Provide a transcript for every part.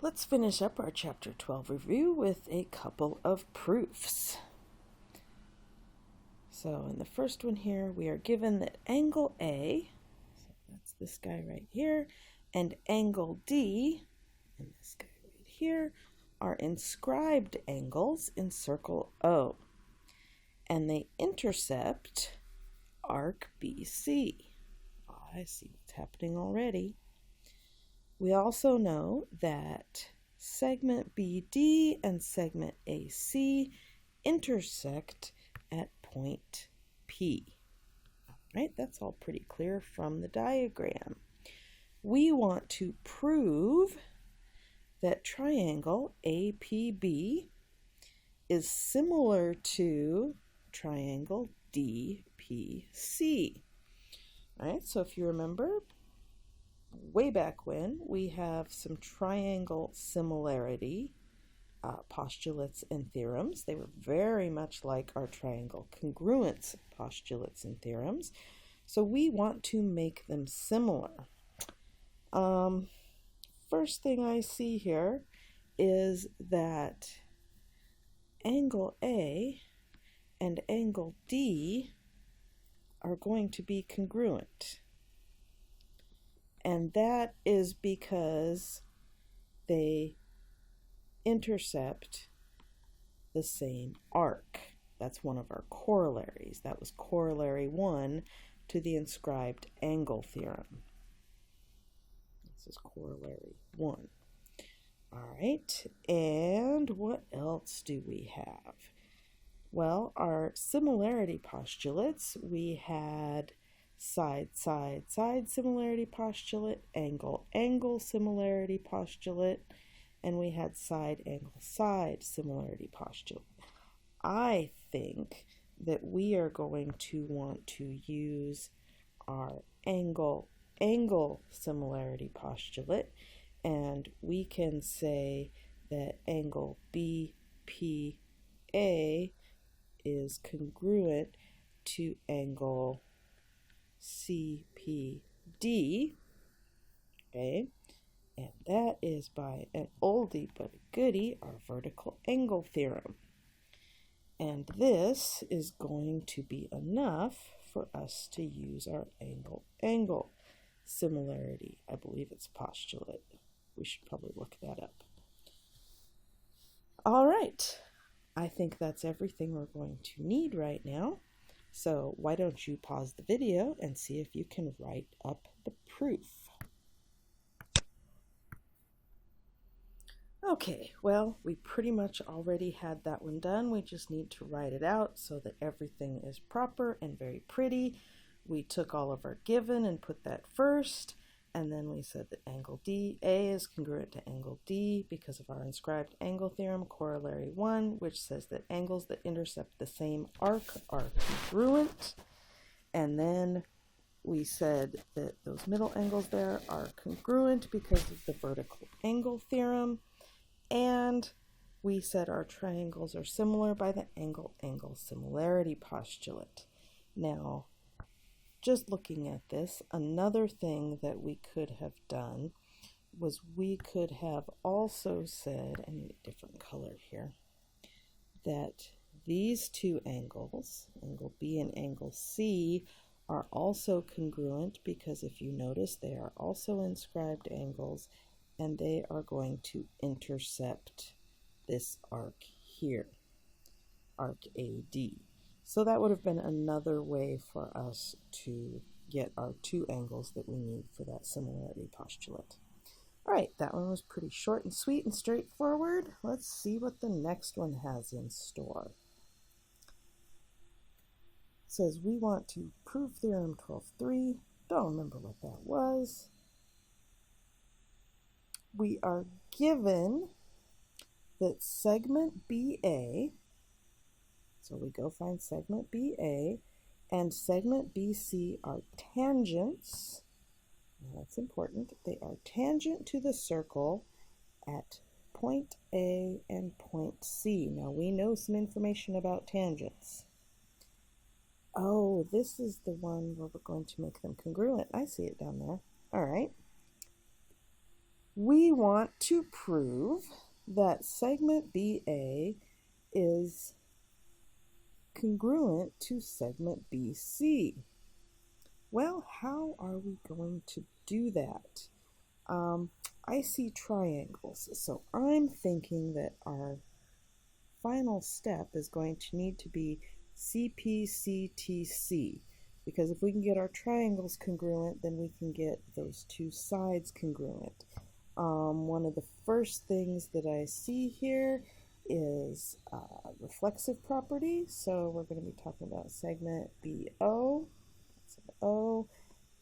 Let's finish up our Chapter 12 review with a couple of proofs. So in the first one here, we are given that angle A, so that's this guy right here, and angle D, and this guy right here, are inscribed angles in circle O, and they intercept arc BC. I see what's happening already. We also know that segment BD and segment AC intersect at point P. All right, that's all pretty clear from the diagram. We want to prove that triangle APB is similar to triangle DPC. All right, so if you remember, way back when, we have some triangle similarity postulates and theorems. They were very much like our triangle congruence postulates and theorems. So we want to make them similar. First thing I see here is that angle A and angle D are going to be congruent. And that is because they intercept the same arc. That's one of our corollaries. That was corollary 1 to the inscribed angle theorem. This is corollary 1. All right, and what else do we have? Well, our similarity postulates, we had side, side, side similarity postulate, angle, angle similarity postulate, and we had side, angle, side similarity postulate. I think that we are going to want to use our angle, angle similarity postulate, and we can say that angle BPA is congruent to angle CPD, okay, and that is by an oldie but a goodie, our vertical angle theorem. And this is going to be enough for us to use our angle-angle similarity. I believe it's postulate. We should probably look that up. All right, I think that's everything we're going to need right now. So why don't you pause the video and see if you can write up the proof. Okay, well, we pretty much already had that one done. We just need to write it out so that everything is proper and very pretty. We took all of our given and put that first, and then we said that angle DA is congruent to angle D because of our inscribed angle theorem, corollary 1, which says that angles that intercept the same arc are congruent. And then we said that those middle angles there are congruent because of the vertical angle theorem. And we said our triangles are similar by the angle-angle similarity postulate. Now, just looking at this, another thing that we could have done was we could have also said, I need a different color here, that these two angles, angle B and angle C, are also congruent because if you notice, they are also inscribed angles and they are going to intercept this arc here, arc AD. So that would have been another way for us to get our two angles that we need for that similarity postulate. All right, that one was pretty short and sweet and straightforward. Let's see what the next one has in store. It says we want to prove theorem 12.3. Don't remember what that was. We are given that segment BA, so we go find segment BA, and segment BC are tangents. Now that's important. They are tangent to the circle at point A and point C. Now we know some information about tangents. Oh, this is the one where we're going to make them congruent. I see it down there. All right. we want to prove that segment BA is congruent to segment BC. Well, how are we going to do that? I see triangles, so I'm thinking that our final step is going to need to be CPCTC, because if we can get our triangles congruent, then we can get those two sides congruent. One of the first things that I see here is reflexive property, so we're going to be talking about segment BO,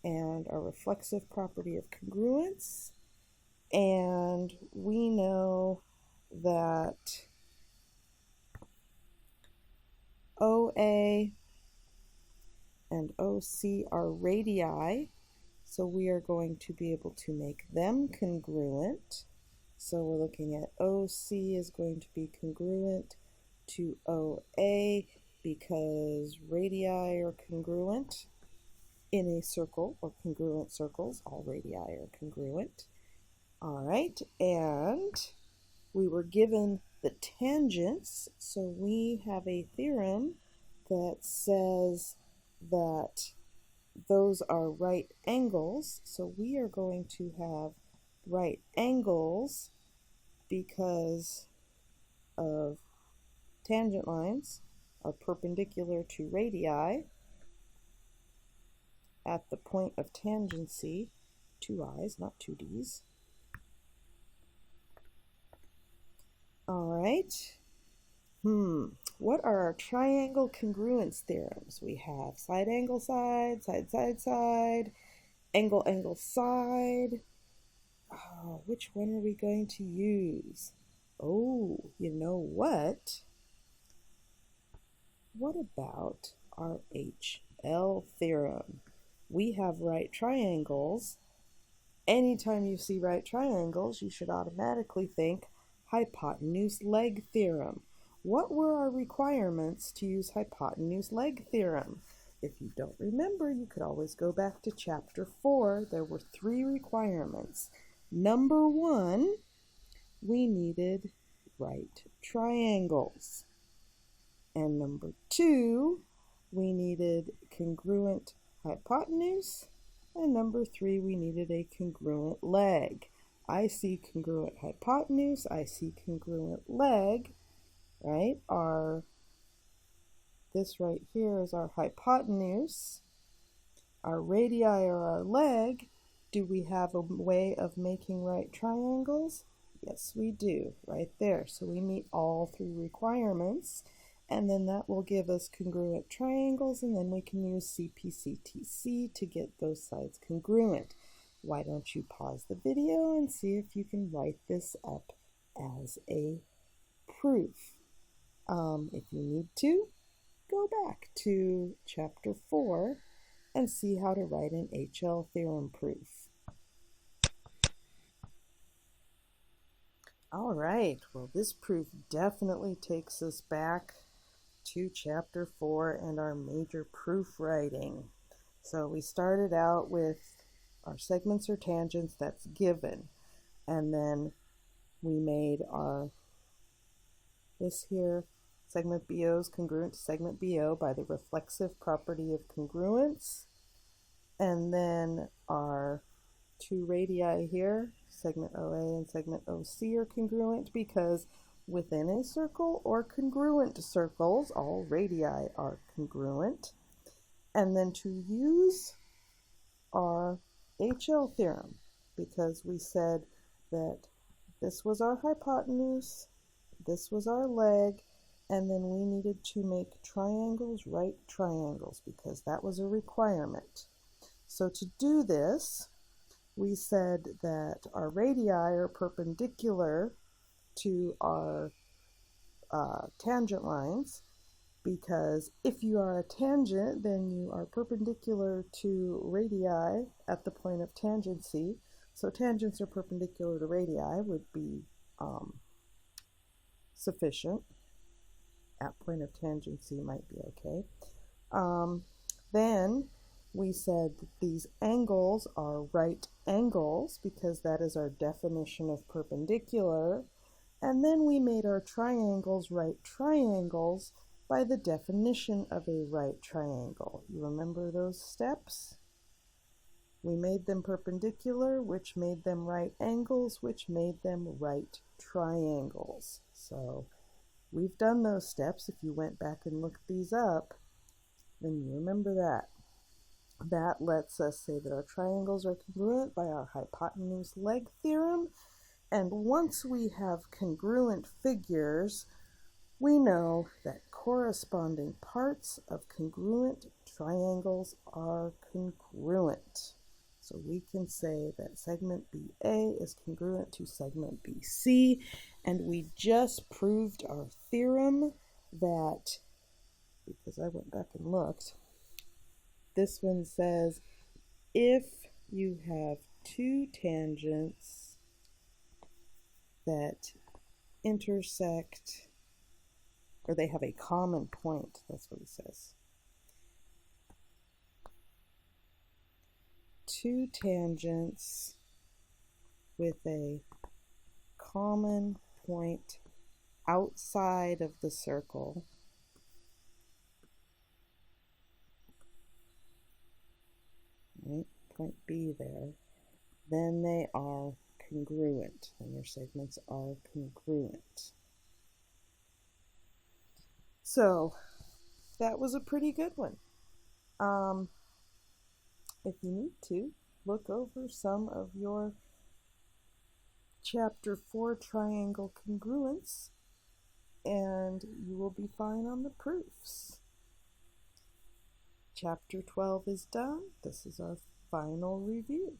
and our reflexive property of congruence. And we know that OA and OC are radii, so we are going to be able to make them congruent. So we're looking at OC is going to be congruent to OA because radii are congruent in a circle, or congruent circles. All radii are congruent. All right, and we were given the tangents, so we have a theorem that says that those are right angles, so we are going to have right angles because of tangent lines are perpendicular to radii at the point of tangency, two i's, not two d's. All right. What are our triangle congruence theorems? We have side, angle, side, side, side, side, angle, angle, side. Oh, which one are we going to use? Oh, you know what? What about our HL theorem? We have right triangles. Anytime you see right triangles, you should automatically think hypotenuse leg theorem. What were our requirements to use hypotenuse leg theorem? If you don't remember, you could always go back to chapter 4. There were 3 requirements. Number 1, we needed right triangles. And number 2, we needed congruent hypotenuse. And number 3, we needed a congruent leg. I see congruent hypotenuse, I see congruent leg, right? This right here is our hypotenuse. Our radii are our leg. Do we have a way of making right triangles? Yes, we do, right there. So we meet all 3 requirements, and then that will give us congruent triangles, and then we can use CPCTC to get those sides congruent. Why don't you pause the video and see if you can write this up as a proof. If you need to, go back to chapter 4 and see how to write an HL theorem proof. All right, well, this proof definitely takes us back to chapter 4 and our major proof writing. So we started out with our segments or tangents, that's given, and then we made our, this here, segment BO is congruent to segment BO by the reflexive property of congruence, and then our 2 radii here, segment OA and segment OC, are congruent because within a circle or congruent circles, all radii are congruent. And then to use our HL theorem, because we said that this was our hypotenuse, this was our leg, and then we needed to make triangles right triangles because that was a requirement. So to do this, we said that our radii are perpendicular to our tangent lines, because if you are a tangent, then you are perpendicular to radii at the point of tangency. So tangents are perpendicular to radii would be sufficient. At point of tangency might be okay. Then we said that these angles are right angles because that is our definition of perpendicular. And then we made our triangles right triangles by the definition of a right triangle. You remember those steps? We made them perpendicular, which made them right angles, which made them right triangles. So we've done those steps. If you went back and looked these up, then you remember that. That lets us say that our triangles are congruent by our hypotenuse leg theorem. And once we have congruent figures, we know that corresponding parts of congruent triangles are congruent. So we can say that segment BA is congruent to segment BC, and we just proved our theorem that, because I went back and looked, this one says if you have two tangents that intersect, or they have a common point, that's what it says. Two tangents with a common point outside of the circle right, point B there, then they are congruent, and their segments are congruent. So that was a pretty good one. If you need to, look over some of your Chapter 4 triangle congruence, and you will be fine on the proofs. Chapter 12 is done. This is our final review.